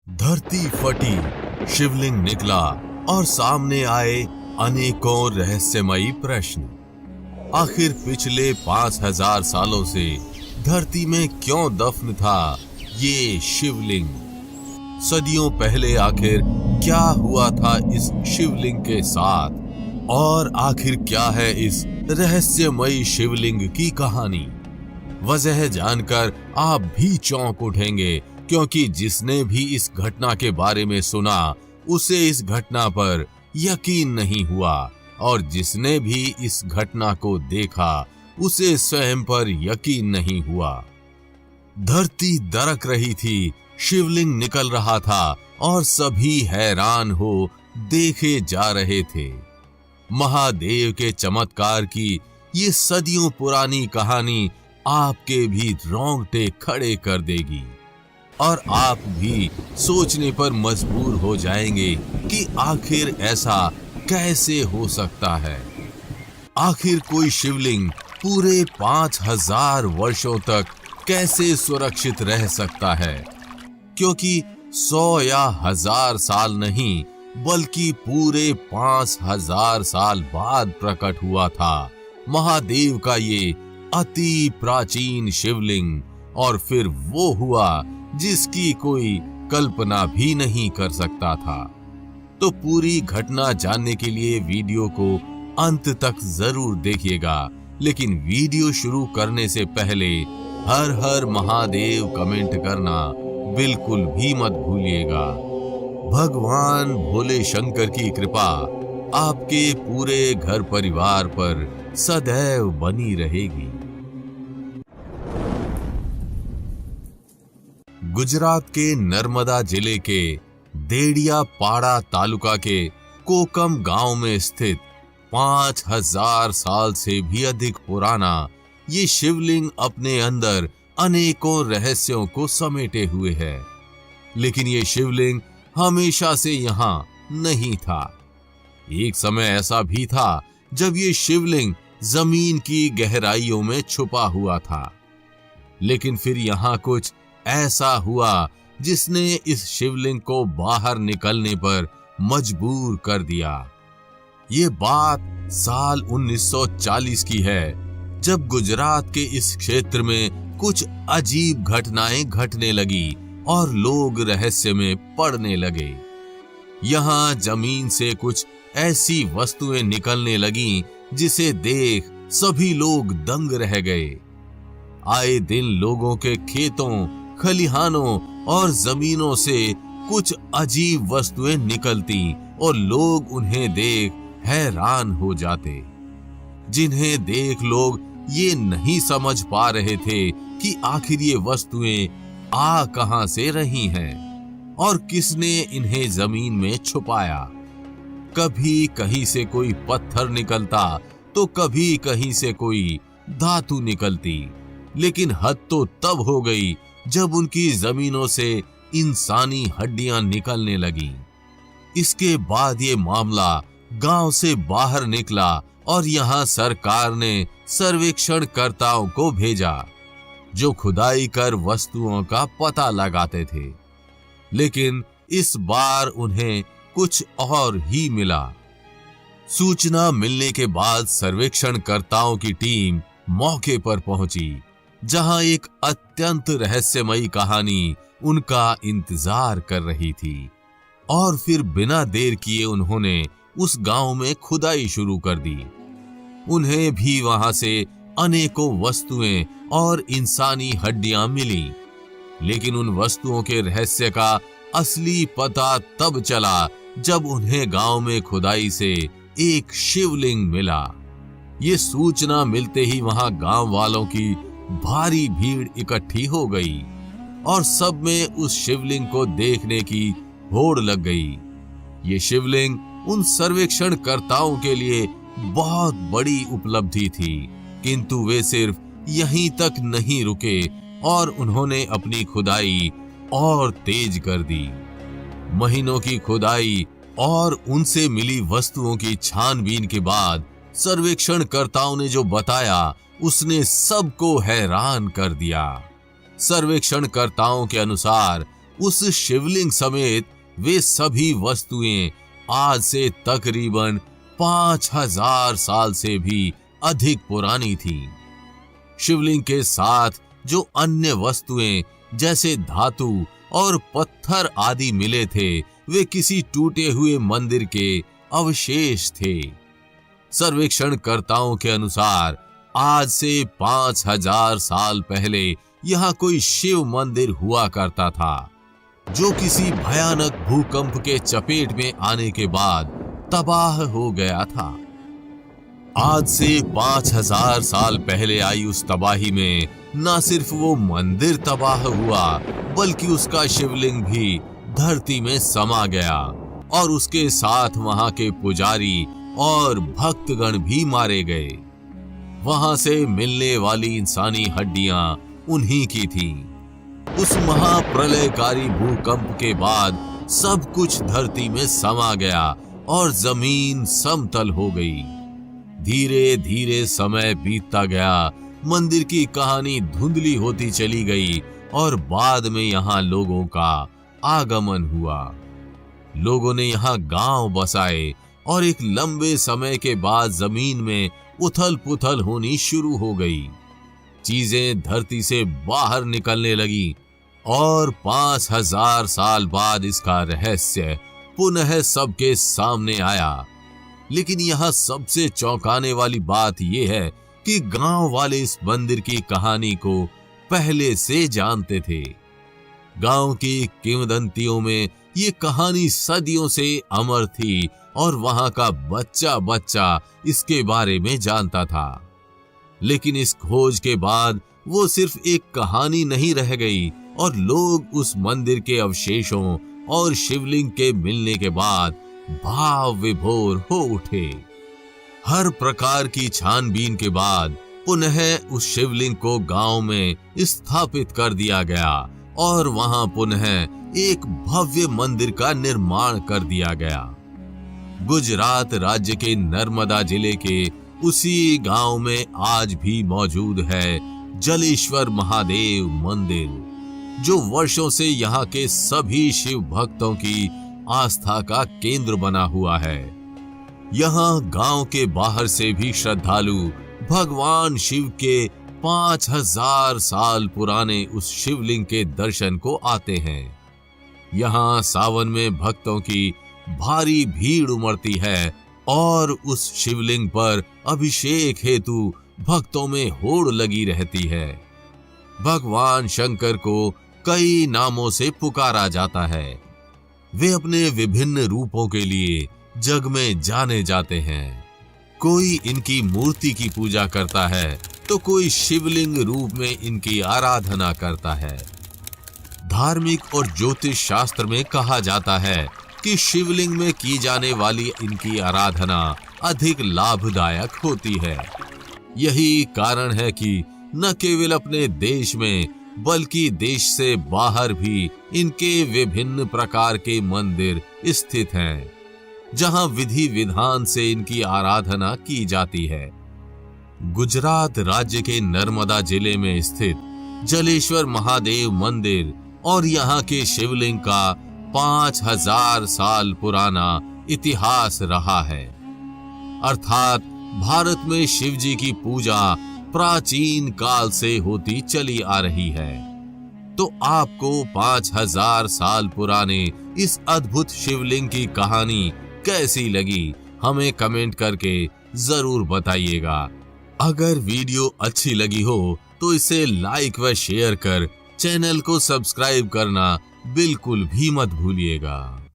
धरती फटी, शिवलिंग निकला और सामने आए अनेकों रहस्यमयी प्रश्न। आखिर पिछले 5000 सालों से धरती में क्यों दफन था ये शिवलिंग? सदियों पहले आखिर क्या हुआ था इस शिवलिंग के साथ? और आखिर क्या है इस रहस्यमयी शिवलिंग की कहानी? वजह जानकर आप भी चौंक उठेंगे, क्योंकि जिसने भी इस घटना के बारे में सुना उसे इस घटना पर यकीन नहीं हुआ, और जिसने भी इस घटना को देखा उसे स्वयं पर यकीन नहीं हुआ। धरती दरक रही थी, शिवलिंग निकल रहा था और सभी हैरान हो देखे जा रहे थे। महादेव के चमत्कार की ये सदियों पुरानी कहानी आपके भी रोंगटे खड़े कर देगी, और आप भी सोचने पर मजबूर हो जाएंगे कि आखिर ऐसा कैसे हो सकता है। आखिर कोई शिवलिंग पूरे 5000 वर्षों तक कैसे सुरक्षित रह सकता है? क्योंकि 100 या 1000 साल नहीं, बल्कि पूरे 5000 साल बाद प्रकट हुआ था महादेव का ये अति प्राचीन शिवलिंग। और फिर वो हुआ जिसकी कोई कल्पना भी नहीं कर सकता था। तो पूरी घटना जानने के लिए वीडियो को अंत तक जरूर देखिएगा, लेकिन वीडियो शुरू करने से पहले हर हर महादेव कमेंट करना बिल्कुल भी मत भूलिएगा। भगवान भोले शंकर की कृपा आपके पूरे घर परिवार पर सदैव बनी रहेगी। गुजरात के नर्मदा जिले के देडियापाड़ा तालुका के कोकम गांव में स्थित 5000 साल से भी अधिक पुराना ये शिवलिंग अपने अंदर अनेकों रहस्यों को समेटे हुए है। लेकिन ये शिवलिंग हमेशा से यहाँ नहीं था। एक समय ऐसा भी था जब ये शिवलिंग जमीन की गहराइयों में छुपा हुआ था। लेकिन फिर यहाँ कुछ ऐसा हुआ जिसने इस शिवलिंग को बाहर निकलने पर मजबूर कर दिया। ये बात साल 1940 की है, जब गुजरात के इस क्षेत्र में कुछ अजीब घटनाएं घटने लगी और लोग रहस्य में पड़ने लगे। यहाँ जमीन से कुछ ऐसी वस्तुएं निकलने लगीं जिसे देख सभी लोग दंग रह गए। आए दिन लोगों के खेतों, खलिहानों और जमीनों से कुछ अजीब वस्तुएं निकलती और लोग उन्हें देख हैरान हो जाते, जिन्हें देख लोग ये नहीं समझ पा रहे थे कि आखिर ये वस्तुएं आ कहां से रही हैं और किसने इन्हें जमीन में छुपाया। कभी कहीं से कोई पत्थर निकलता तो कभी कहीं से कोई धातु निकलती, लेकिन हद तो तब हो गई जब उनकी जमीनों से इंसानी हड्डियां निकलने लगीं। इसके बाद ये मामला गांव से बाहर निकला और यहाँ सरकार ने सर्वेक्षणकर्ताओं को भेजा, जो खुदाई कर वस्तुओं का पता लगाते थे। लेकिन इस बार उन्हें कुछ और ही मिला। सूचना मिलने के बाद सर्वेक्षणकर्ताओं की टीम मौके पर पहुंची, जहां एक अत्यंत रहस्यमयी कहानी उनका इंतजार कर रही थी। और फिर बिना देर किए उन्होंने उस गांव में खुदाई शुरू कर दी। उन्हें भी वहां से अनेकों वस्तुएं और इंसानी हड्डियां मिली, लेकिन उन वस्तुओं के रहस्य का असली पता तब चला जब उन्हें गांव में खुदाई से एक शिवलिंग मिला। ये सूचना मिलते ही वहां गांव वालों की भारी भीड़ इकट्ठी हो गई और सब में उस शिवलिंग को देखने की होड़ लग गई। ये शिवलिंग उन सर्वेक्षणकर्ताओं के लिए बहुत बड़ी उपलब्धि थी, किंतु वे सिर्फ यहीं तक नहीं रुके और उन्होंने अपनी खुदाई और तेज कर दी। महीनों की खुदाई और उनसे मिली वस्तुओं की छानबीन के बाद सर्वेक्षणकर्ताओं ने जो बताया उसने सबको हैरान कर दिया। सर्वेक्षणकर्ताओं के अनुसार उस शिवलिंग समेत वे सभी वस्तुएं आज से तकरीबन 5000 साल से भी अधिक पुरानी थी। शिवलिंग के साथ जो अन्य वस्तुएं जैसे धातु और पत्थर आदि मिले थे, वे किसी टूटे हुए मंदिर के अवशेष थे। सर्वेक्षणकर्ताओं के अनुसार आज से 5000 साल पहले यहाँ कोई शिव मंदिर हुआ करता था, जो किसी भयानक भूकंप के चपेट में आने के बाद तबाह हो गया था। आज से 5000 साल पहले आई उस तबाही में न सिर्फ वो मंदिर तबाह हुआ, बल्कि उसका शिवलिंग भी धरती में समा गया और उसके साथ वहां के पुजारी और भक्तगण भी मारे गए। वहां से मिलने वाली इंसानी हड्डियां उन्हीं की थी। उस महाप्रलयकारी भूकंप के बाद सब कुछ धरती में समा गया और जमीन समतल हो गई। धीरे धीरे समय बीतता गया, मंदिर की कहानी धुंधली होती चली गई और बाद में यहाँ लोगों का आगमन हुआ। लोगों ने यहाँ गांव बसाए और एक लंबे समय के बाद जमीन में उथल पुथल होनी शुरू हो गई। चीजें धरती से बाहर निकलने लगी और 5000 साल बाद इसका रहस्य पुनः सबके सामने आया। लेकिन यहाँ सबसे चौंकाने वाली बात यह है कि गांव वाले इस मंदिर की कहानी को पहले से जानते थे। गांव की किंवदंतियों में ये कहानी सदियों से अमर थी और वहां का बच्चा बच्चा इसके बारे में जानता था। लेकिन इस खोज के बाद वो सिर्फ एक कहानी नहीं रह गई और लोग उस मंदिर के अवशेषों और शिवलिंग के मिलने के बाद भाव विभोर हो उठे। हर प्रकार की छानबीन के बाद पुनः उस शिवलिंग को गांव में स्थापित कर दिया गया और वहां पुनः एक भव्य मंदिर का निर्माण कर दिया गया। गुजरात राज्य के नर्मदा जिले के उसी गांव में आज भी मौजूद है जलेश्वर महादेव मंदिर, जो वर्षों से यहाँ के सभी शिव भक्तों की आस्था का केंद्र बना हुआ है। यहाँ गांव के बाहर से भी श्रद्धालु भगवान शिव के 5000 साल पुराने उस शिवलिंग के दर्शन को आते हैं। यहाँ सावन में भक्तों की भारी भीड़ उमड़ती है और उस शिवलिंग पर अभिषेक हेतु भक्तों में होड़ लगी रहती है। भगवान शंकर को कई नामों से पुकारा जाता है। वे अपने विभिन्न रूपों के लिए जग में जाने जाते हैं। कोई इनकी मूर्ति की पूजा करता है तो कोई शिवलिंग रूप में इनकी आराधना करता है। धार्मिक और ज्योतिष शास्त्र में कहा जाता है कि शिवलिंग में की जाने वाली इनकी आराधना अधिक लाभदायक होती है। यही कारण है कि न केवल अपने देश में बल्कि देश से बाहर भी इनके विभिन्न प्रकार के मंदिर स्थित हैं, जहां विधि विधान से इनकी आराधना की जाती है। गुजरात राज्य के नर्मदा जिले में स्थित जलेश्वर महादेव मंदिर और यहाँ के शिवलिंग का 5000 साल पुराना इतिहास रहा है। अर्थात भारत में शिव जी की पूजा प्राचीन काल से होती चली आ रही है। तो आपको 5000 साल पुराने इस अद्भुत शिवलिंग की कहानी कैसी लगी, हमें कमेंट करके जरूर बताइएगा। अगर वीडियो अच्छी लगी हो तो इसे लाइक व शेयर कर चैनल को सब्सक्राइब करना बिल्कुल भी मत भूलिएगा।